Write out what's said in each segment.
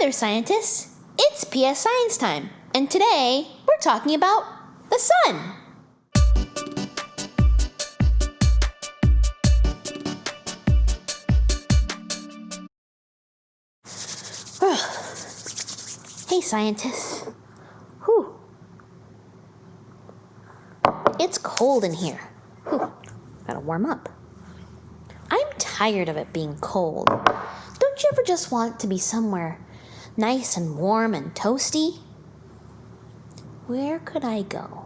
there, scientists! It's PS Science time, and today we're talking about the sun. Hey, scientists. Whew. It's cold in here. Whew. Gotta warm up. I'm tired of it being cold. Don't you ever just want to be somewhere nice and warm and toasty? Where could I go?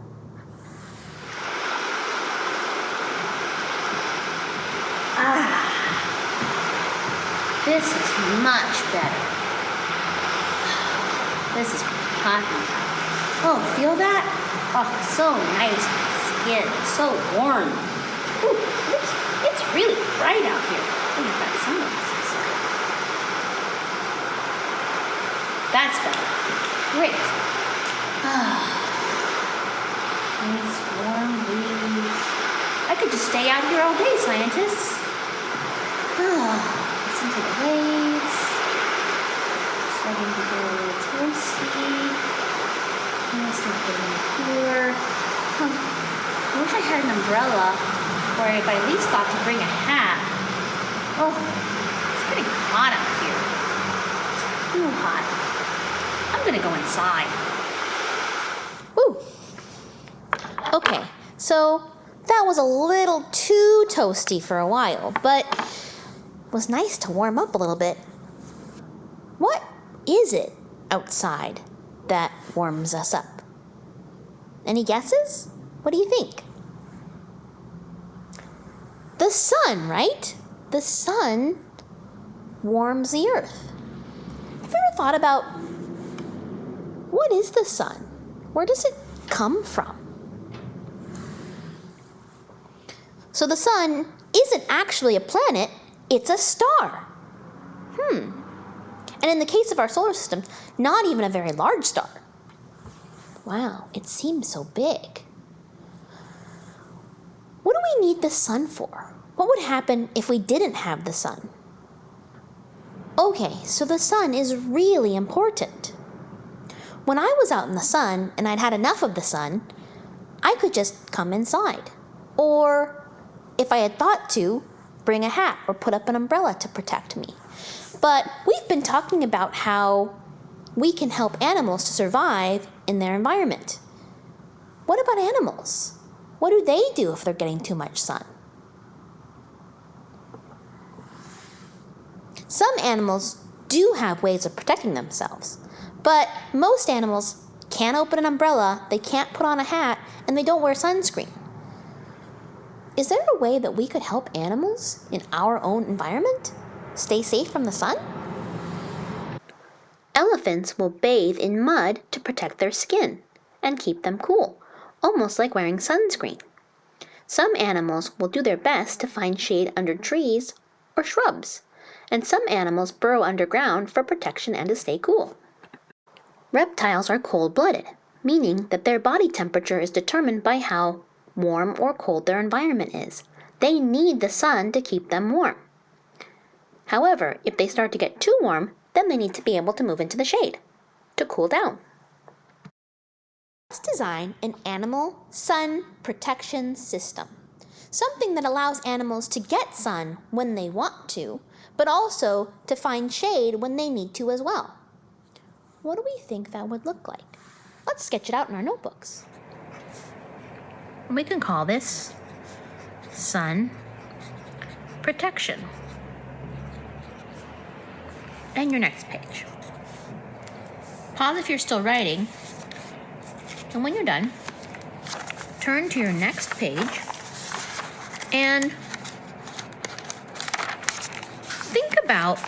This is much better. This is hot. Oh, feel that? Oh, so nice. Skin, so warm. Ooh, it's really bright out here. Oh, you've got sunglasses. That's better. Great. Nice warm breeze. I could just stay out here all day, scientists. Listen to the waves. Starting to get a little toasty. It's not getting cooler. I wish I had an umbrella, or if I at least thought to bring a hat. Oh, it's getting hot out here. It's too hot. I'm gonna go inside. Woo! Okay, so that was a little too toasty for a while, but it was nice to warm up a little bit. What is it outside that warms us up? Any guesses? What do you think? The sun, right? The sun warms the earth. Have you ever thought about what is the sun? Where does it come from? So the sun isn't actually a planet, it's a star. And in the case of our solar system, not even a very large star. Wow, it seems so big. What do we need the sun for? What would happen if we didn't have the sun? Okay, so the sun is really important. When I was out in the sun and I'd had enough of the sun, I could just come inside. Or, if I had thought to, bring a hat or put up an umbrella to protect me. But we've been talking about how we can help animals to survive in their environment. What about animals? What do they do if they're getting too much sun? Some animals do have ways of protecting themselves, but most animals can't open an umbrella, they can't put on a hat, and they don't wear sunscreen. Is there a way that we could help animals in our own environment stay safe from the sun? Elephants will bathe in mud to protect their skin and keep them cool, almost like wearing sunscreen. Some animals will do their best to find shade under trees or shrubs, and some animals burrow underground for protection and to stay cool. Reptiles are cold-blooded, meaning that their body temperature is determined by how warm or cold their environment is. They need the sun to keep them warm. However, if they start to get too warm, then they need to be able to move into the shade to cool down. Let's design an animal sun protection system. Something that allows animals to get sun when they want to, but also to find shade when they need to as well. What do we think that would look like? Let's sketch it out in our notebooks. We can call this sun protection. And your next page. Pause if you're still writing. And when you're done, turn to your next page and think about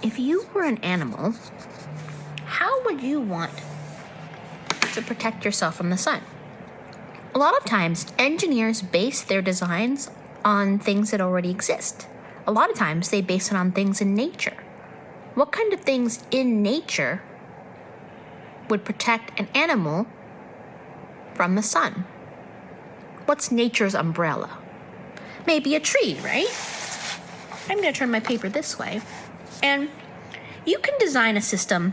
if you were an animal, how would you want to protect yourself from the sun? A lot of times, engineers base their designs on things that already exist. A lot of times, they base it on things in nature. What kind of things in nature would protect an animal from the sun? What's nature's umbrella? Maybe a tree, right? I'm going to turn my paper this way. And you can design a system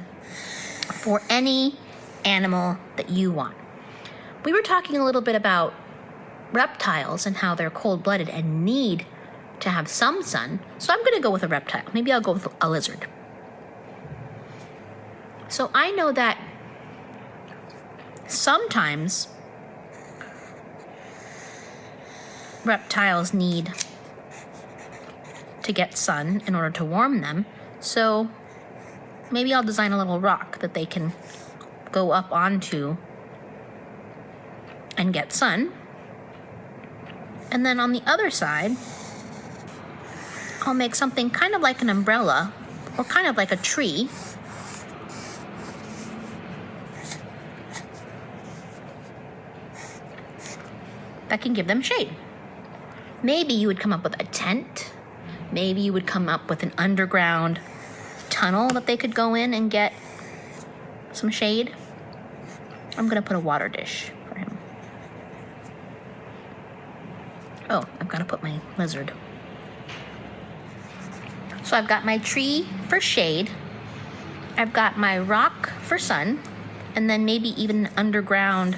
for any animal that you want. We were talking a little bit about reptiles and how they're cold-blooded and need to have some sun. So I'm going to go with a reptile. Maybe I'll go with a lizard. So I know that sometimes reptiles need to get sun in order to warm them. So maybe I'll design a little rock that they can go up onto and get sun. And then on the other side, I'll make something kind of like an umbrella or kind of like a tree. That can give them shade. Maybe you would come up with a tent. Maybe you would come up with an underground tunnel that they could go in and get some shade. I'm going to put a water dish for him. Oh, I've got to put my lizard. So I've got my tree for shade. I've got my rock for sun. And then maybe even an underground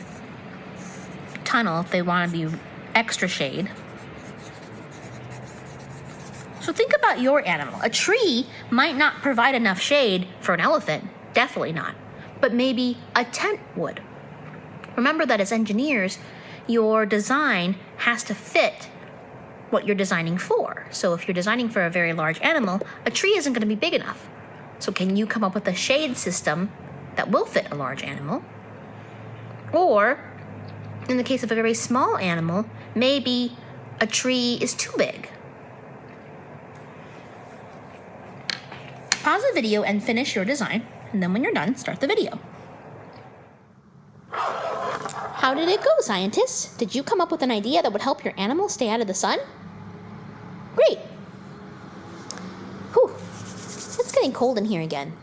tunnel if they want to be extra shade. So think about your animal. A tree might not provide enough shade for an elephant. Definitely not. But maybe a tent would. Remember that as engineers, your design has to fit what you're designing for. So if you're designing for a very large animal, a tree isn't going to be big enough. So can you come up with a shade system that will fit a large animal? Or, in the case of a very small animal, maybe a tree is too big. Pause the video and finish your design, and then when you're done, start the video. How did it go, scientists? Did you come up with an idea that would help your animal stay out of the sun? Great. Whew, it's getting cold in here again.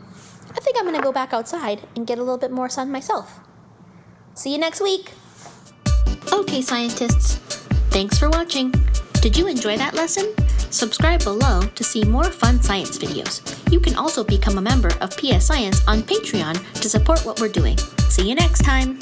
I think I'm going to go back outside and get a little bit more sun myself. See you next week. Okay, scientists, thanks for watching. Did you enjoy that lesson? Subscribe below to see more fun science videos. You can also become a member of PS Science on Patreon to support what we're doing. See you next time.